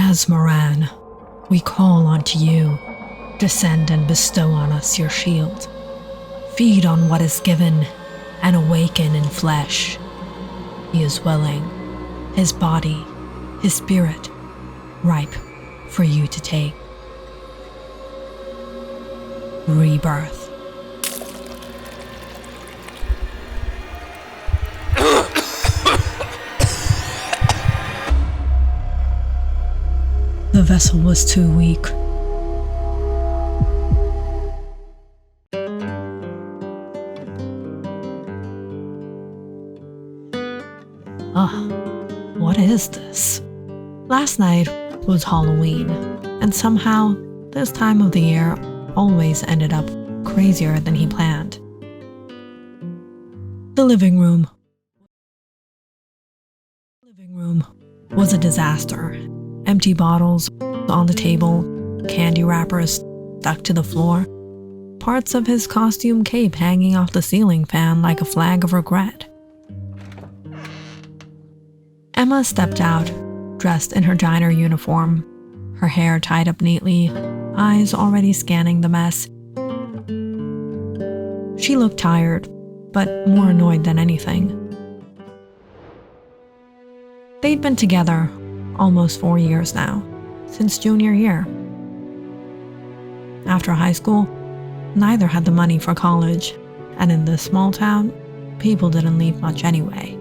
Asaran, we call unto you. Descend and bestow on us your shield. Feed on what is given, and awaken in flesh. He is willing, his body, his spirit, ripe for you to take. Rebirth. The vessel was too weak. What is this? Last night was Halloween, and somehow this time of the year always ended up crazier than he planned. The living room was a disaster. Empty bottles on the table, candy wrappers stuck to the floor, parts of his costume cape hanging off the ceiling fan like a flag of regret. Emma stepped out, dressed in her diner uniform, her hair tied up neatly, eyes already scanning the mess. She looked tired, but more annoyed than anything. They'd been together almost 4 years now, since junior year. After high school, neither had the money for college, and in this small town, people didn't leave much anyway.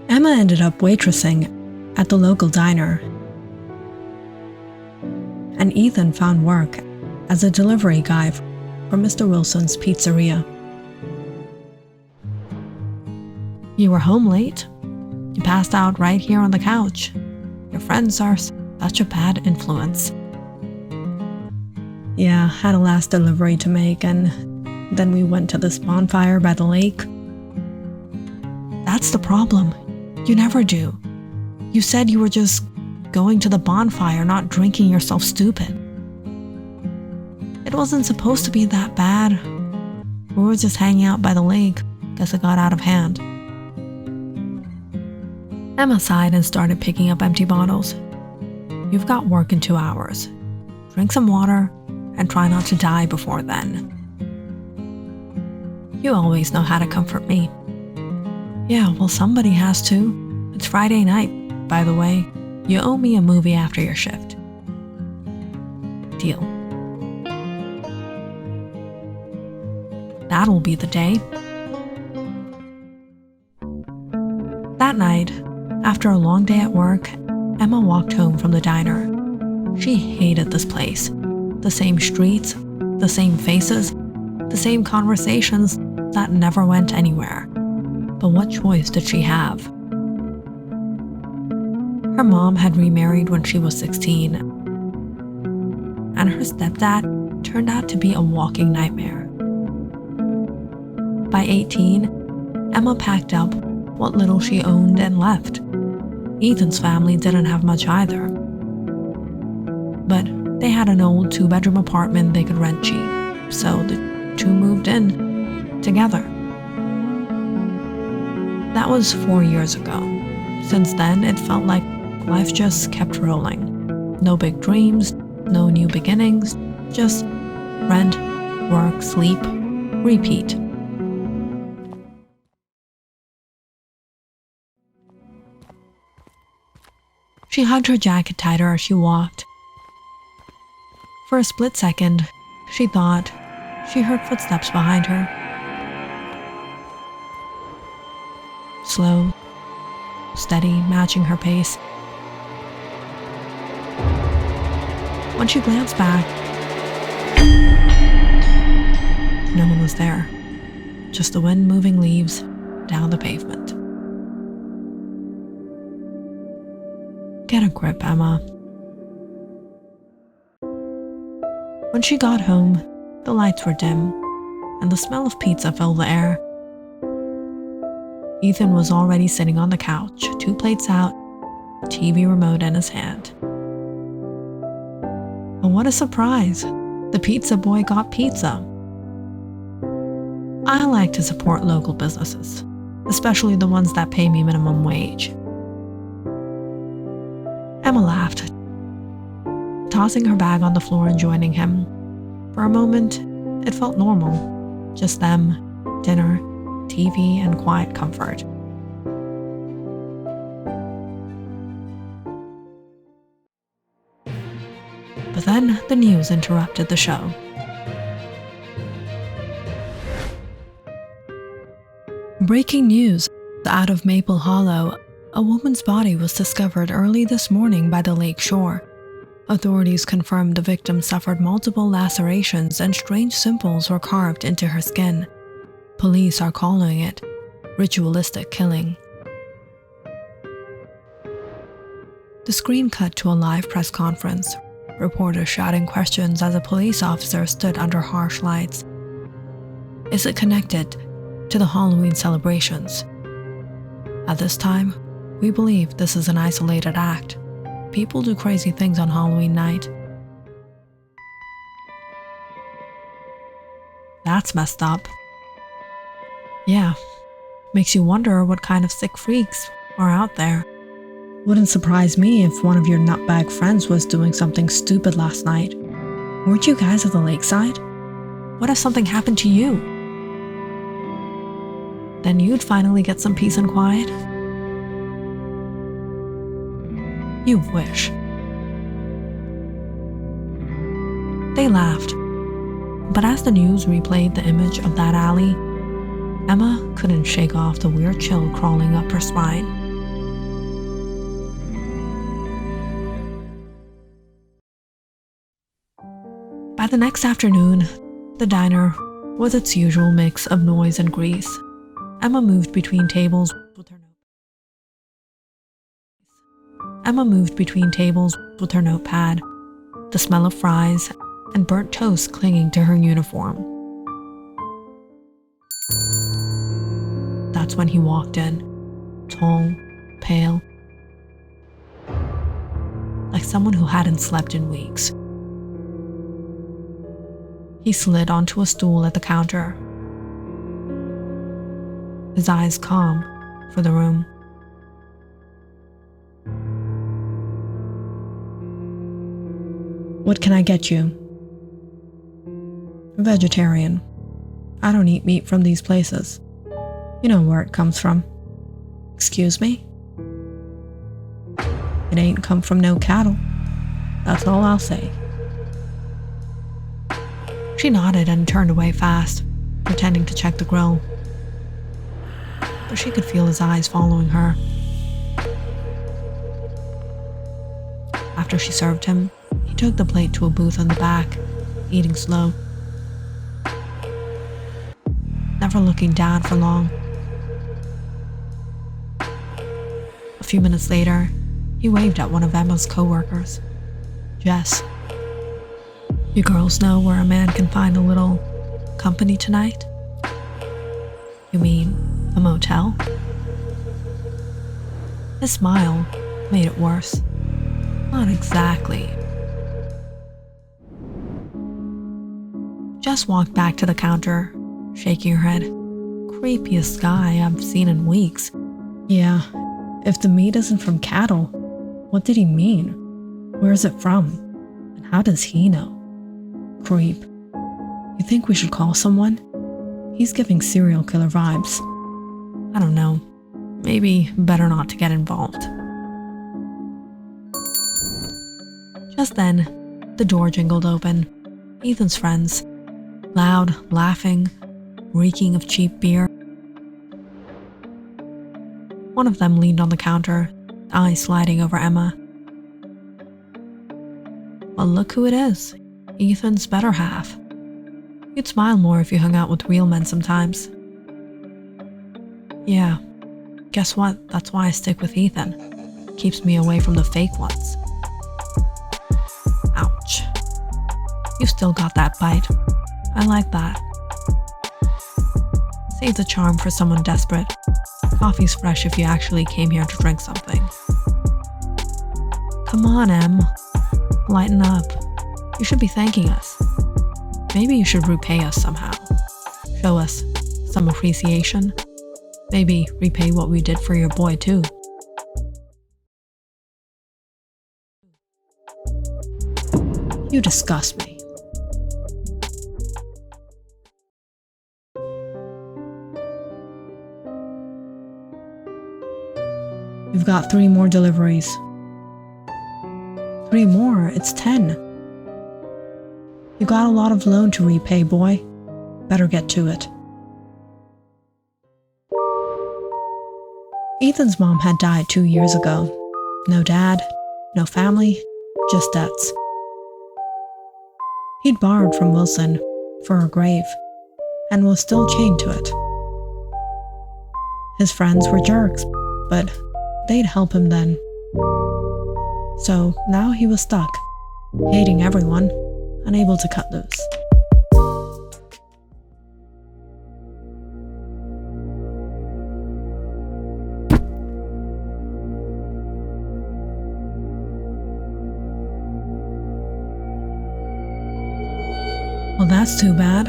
Emma ended up waitressing at the local diner, and Ethan found work as a delivery guy for Mr. Wilson's pizzeria. You were home late? You passed out right here on the couch. Your friends are such a bad influence. Yeah, had a last delivery to make, and then we went to this bonfire by the lake. That's the problem. You never do. You said you were just going to the bonfire, not drinking yourself stupid. It wasn't supposed to be that bad. We were just hanging out by the lake. Guess it got out of hand. Emma sighed and started picking up empty bottles. You've got work in 2 hours. Drink some water and try not to die before then. You always know how to comfort me. Yeah, well, somebody has to. It's Friday night, by the way. You owe me a movie after your shift. Deal. That'll be the day. That night, after a long day at work, Emma walked home from the diner. She hated this place. The same streets, the same faces, the same conversations that never went anywhere. But what choice did she have? Her mom had remarried when she was 16, and her stepdad turned out to be a walking nightmare. By 18, Emma packed up what little she owned and left. Ethan's family didn't have much either, but they had an old 2-bedroom apartment they could rent cheap, so the two moved in together. That was 4 years ago. Since then, it felt like life just kept rolling. No big dreams, no new beginnings, just rent, work, sleep, repeat. She hugged her jacket tighter as she walked. For a split second, she thought she heard footsteps behind her. Slow, steady, matching her pace. When she glanced back, no one was there. Just the wind moving leaves down the pavement. Get a grip, Emma. When she got home, the lights were dim, and the smell of pizza filled the air. Ethan was already sitting on the couch, 2 plates out, TV remote in his hand. But what a surprise! The pizza boy got pizza. I like to support local businesses, especially the ones that pay me minimum wage. Emma laughed, tossing her bag on the floor and joining him. For a moment, it felt normal. Just them, dinner, TV, and quiet comfort. But then the news interrupted the show. Breaking news. Out of Maple Hollow, a woman's body was discovered early this morning by the lake shore. Authorities confirmed the victim suffered multiple lacerations and strange symbols were carved into her skin. Police are calling it ritualistic killing. The screen cut to a live press conference, reporters shouting questions as a police officer stood under harsh lights. Is it connected to the Halloween celebrations? At this time, we believe this is an isolated act. People do crazy things on Halloween night. That's messed up. Yeah, makes you wonder what kind of sick freaks are out there. Wouldn't surprise me if one of your nutbag friends was doing something stupid last night. Weren't you guys at the lakeside? What if something happened to you? Then you'd finally get some peace and quiet? You wish. They laughed, but as the news replayed the image of that alley, Emma couldn't shake off the weird chill crawling up her spine. By the next afternoon, the diner was its usual mix of noise and grease. Emma moved between tables with her notepad, the smell of fries and burnt toast clinging to her uniform. That's when he walked in, tall, pale, like someone who hadn't slept in weeks. He slid onto a stool at the counter, his eyes calm for the room. What can I get you? Vegetarian. I don't eat meat from these places. You know where it comes from. Excuse me? It ain't come from no cattle. That's all I'll say. She nodded and turned away fast, pretending to check the grill. But she could feel his eyes following her. After she served him, he took the plate to a booth in the back, eating slow, never looking down for long. A few minutes later, he waved at one of Emma's co-workers, Jess. You girls know where a man can find a little company tonight? You mean a motel? His smile made it worse. Not exactly. Jess walked back to the counter, shaking her head. Creepiest guy I've seen in weeks. Yeah, if the meat isn't from cattle, what did he mean? Where is it from? And how does he know? Creep. You think we should call someone? He's giving serial killer vibes. I don't know. Maybe better not to get involved. Just then, the door jingled open. Ethan's friends. Loud, laughing, reeking of cheap beer. One of them leaned on the counter, eyes sliding over Emma. Well, look who it is. Ethan's better half. You'd smile more if you hung out with real men sometimes. Yeah, guess what? That's why I stick with Ethan. Keeps me away from the fake ones. Ouch. You still got that bite. I like that. Save the charm for someone desperate. Coffee's fresh if you actually came here to drink something. Come on, Em. Lighten up. You should be thanking us. Maybe you should repay us somehow. Show us some appreciation. Maybe repay what we did for your boy too. You disgust me. You've got 3 more deliveries. 3 more? It's 10. You got a lot of loan to repay, boy. Better get to it. Ethan's mom had died 2 years ago. No dad, no family, just debts. He'd borrowed from Wilson for her grave and was still chained to it. His friends were jerks, but they'd help him then. So now he was stuck, hating everyone, unable to cut loose. Well, that's too bad.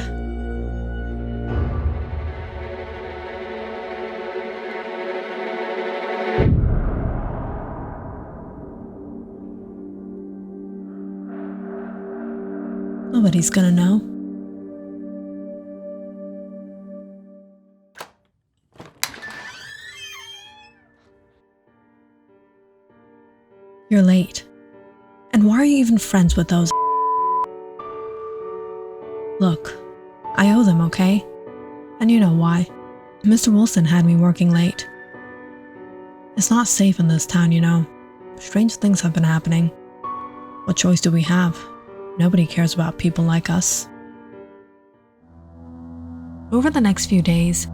Nobody's gonna know. You're late. And why are you even friends with those? Look, I owe them, okay? And you know why. Mr. Wilson had me working late. It's not safe in this town, you know. Strange things have been happening. What choice do we have? Nobody cares about people like us. Over the next few days,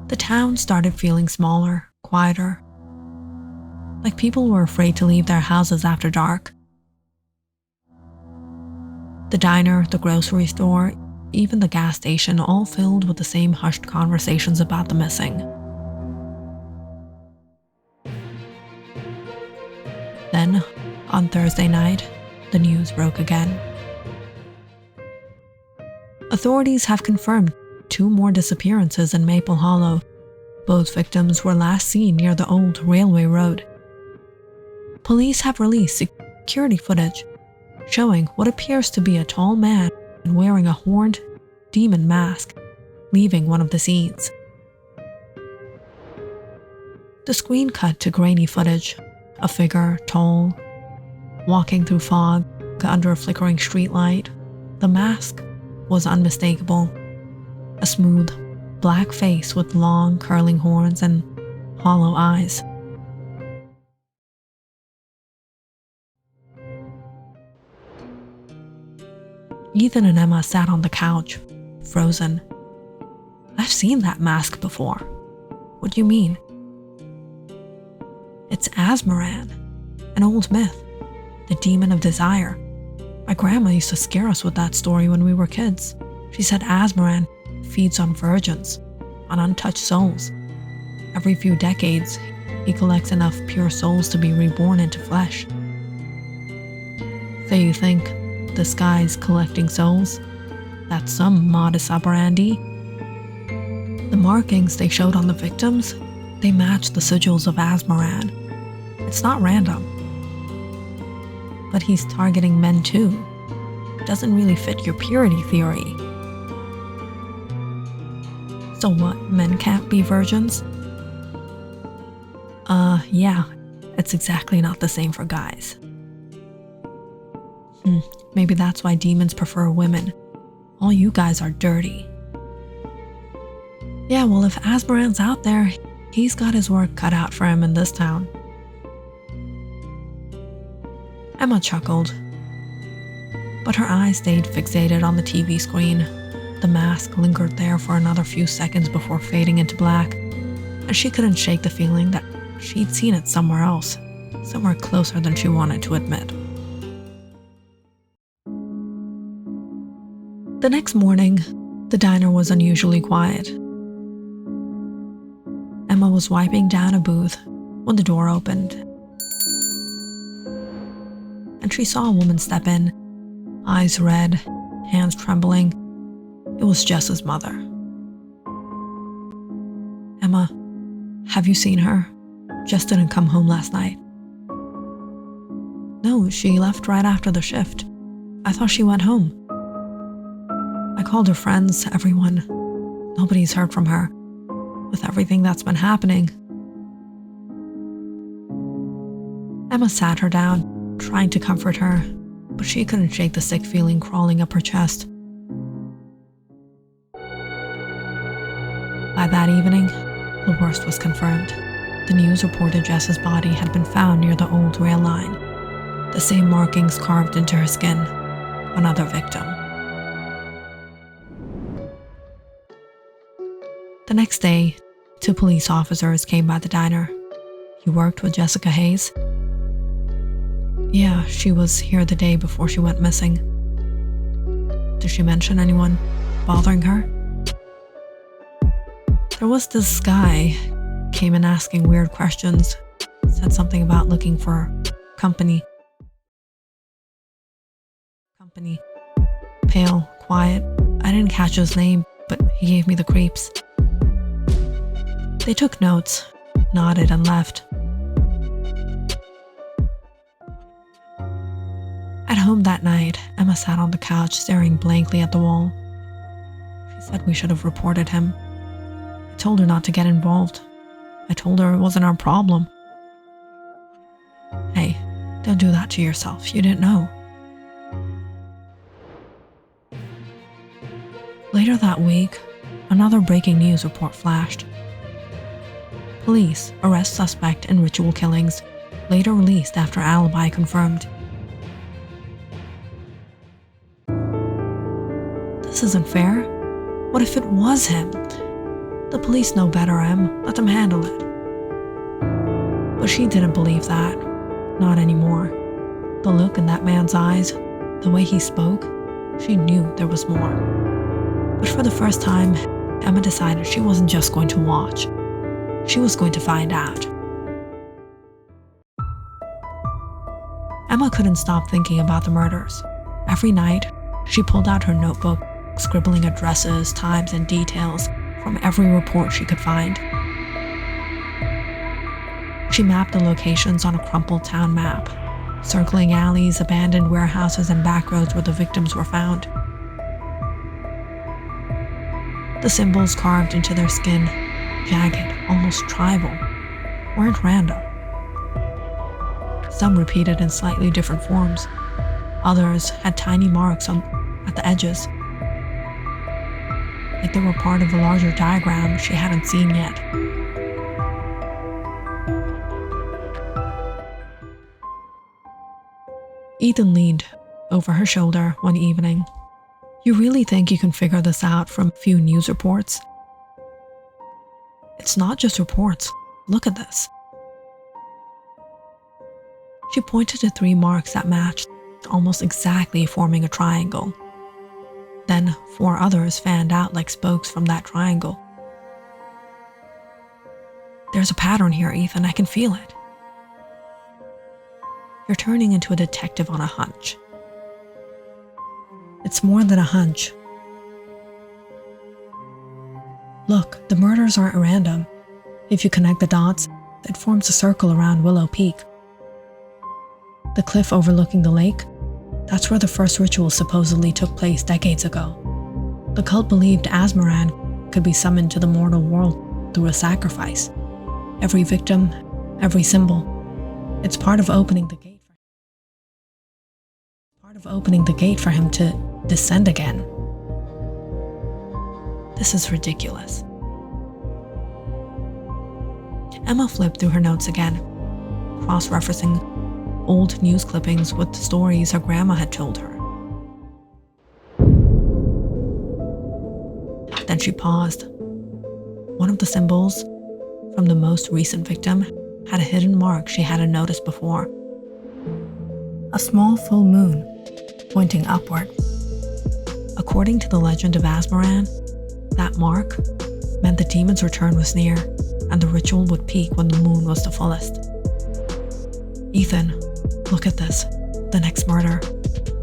the town started feeling smaller, quieter. Like people were afraid to leave their houses after dark. The diner, the grocery store, even the gas station, all filled with the same hushed conversations about the missing. Then, on Thursday night, the news broke again. Authorities have confirmed 2 more disappearances in Maple Hollow. Both victims were last seen near the old railway road. Police have released security footage showing what appears to be a tall man wearing a horned demon mask, leaving one of the scenes. The screen cut to grainy footage, a figure, tall, walking through fog under a flickering streetlight. The mask was unmistakable, a smooth, black face with long, curling horns and hollow eyes. Ethan and Emma sat on the couch, frozen. I've seen that mask before. What do you mean? It's Asaran, an old myth, the demon of desire. My grandma used to scare us with that story when we were kids. She said Asaran feeds on virgins, on untouched souls. Every few decades, he collects enough pure souls to be reborn into flesh. So you think this guy's collecting souls? That's some modus operandi. The markings they showed on the victims, they match the sigils of Asaran. It's not random. But he's targeting men too. Doesn't really fit your purity theory. So what, men can't be virgins? Yeah, it's exactly not the same for guys. Maybe that's why demons prefer women. All you guys are dirty. Yeah, well, if Asaran's out there, he's got his work cut out for him in this town. Emma chuckled, but her eyes stayed fixated on the TV screen. The mask lingered there for another few seconds before fading into black, and she couldn't shake the feeling that she'd seen it somewhere else, somewhere closer than she wanted to admit. The next morning, the diner was unusually quiet. Emma was wiping down a booth when the door opened, and she saw a woman step in, eyes red, hands trembling. It was Jess's mother. Emma, have you seen her? Jess didn't come home last night. No, she left right after the shift. I thought she went home. I called her friends, everyone. Nobody's heard from her. With everything that's been happening. Emma sat her down, trying to comfort her, but she couldn't shake the sick feeling crawling up her chest. By that evening, the worst was confirmed. The news reported Jess's body had been found near the old rail line. The same markings carved into her skin. Another victim. The next day, 2 police officers came by the diner. You worked with Jessica Hayes? Yeah, she was here the day before she went missing. Did she mention anyone bothering her? There was this guy, came in asking weird questions, said something about looking for company. Pale, quiet. I didn't catch his name, but he gave me the creeps. They took notes, nodded and left. At home that night, Emma sat on the couch staring blankly at the wall. She said we should have reported him. I told her not to get involved. I told her it wasn't our problem. Hey, don't do that to yourself. You didn't know. Later that week, another breaking news report flashed. Police arrest suspect in ritual killings, later released after alibi confirmed. This isn't fair. What if it was him? The police know better, Em. Let them handle it. But she didn't believe that. Not anymore. The look in that man's eyes, the way he spoke, she knew there was more. But for the first time, Emma decided she wasn't just going to watch. She was going to find out. Emma couldn't stop thinking about the murders. Every night, she pulled out her notebook, scribbling addresses, times, and details from every report she could find. She mapped the locations on a crumpled town map, circling alleys, abandoned warehouses, and back roads where the victims were found. The symbols carved into their skin, jagged, almost tribal, weren't random. Some repeated in slightly different forms. Others had tiny marks at the edges, like they were part of a larger diagram she hadn't seen yet. Ethan leaned over her shoulder one evening. You really think you can figure this out from a few news reports? It's not just reports. Look at this. She pointed to 3 marks that matched, almost exactly forming a triangle. Then 4 others fanned out like spokes from that triangle. There's a pattern here, Ethan. I can feel it. You're turning into a detective on a hunch. It's more than a hunch. Look, the murders aren't random. If you connect the dots, it forms a circle around Willow Peak. The cliff overlooking the lake, that's where the first ritual supposedly took place decades ago. The cult believed Asaran could be summoned to the mortal world through a sacrifice. Every victim, every symbol. It's part of opening the gate for him to descend again. This is ridiculous. Emma flipped through her notes again, cross-referencing old news clippings with the stories her grandma had told her. Then she paused. One of the symbols from the most recent victim had a hidden mark she hadn't noticed before. A small full moon, pointing upward. According to the legend of Asaran, that mark meant the demon's return was near, and the ritual would peak when the moon was the fullest. Ethan, look at this. The next murder.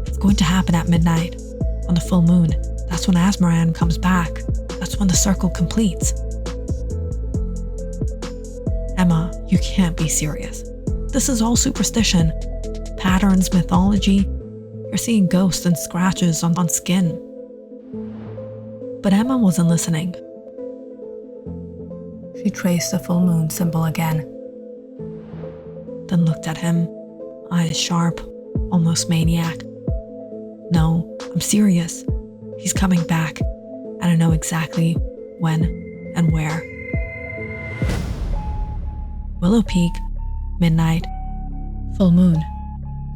It's going to happen at midnight. On the full moon, that's when Asaran comes back. That's when the circle completes. Emma, you can't be serious. This is all superstition. Patterns, mythology. You're seeing ghosts and scratches on skin. But Emma wasn't listening. She traced the full moon symbol again, then looked at him, eyes sharp, almost maniac. No, I'm serious. He's coming back, and I know exactly when and where. Willow Peak, midnight, full moon.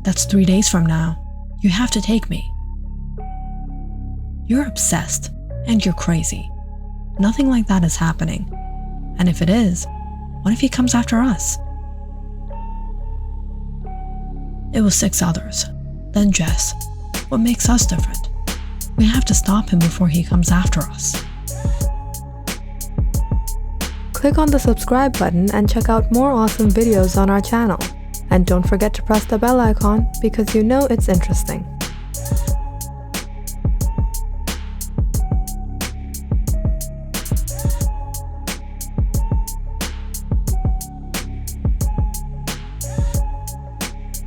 That's 3 days from now. You have to take me. You're obsessed, and you're crazy. Nothing like that is happening. And if it is, what if he comes after us? It was 6 others, then Jess. What makes us different? We have to stop him before he comes after us. Click on the subscribe button and check out more awesome videos on our channel. And don't forget to press the bell icon because you know it's interesting.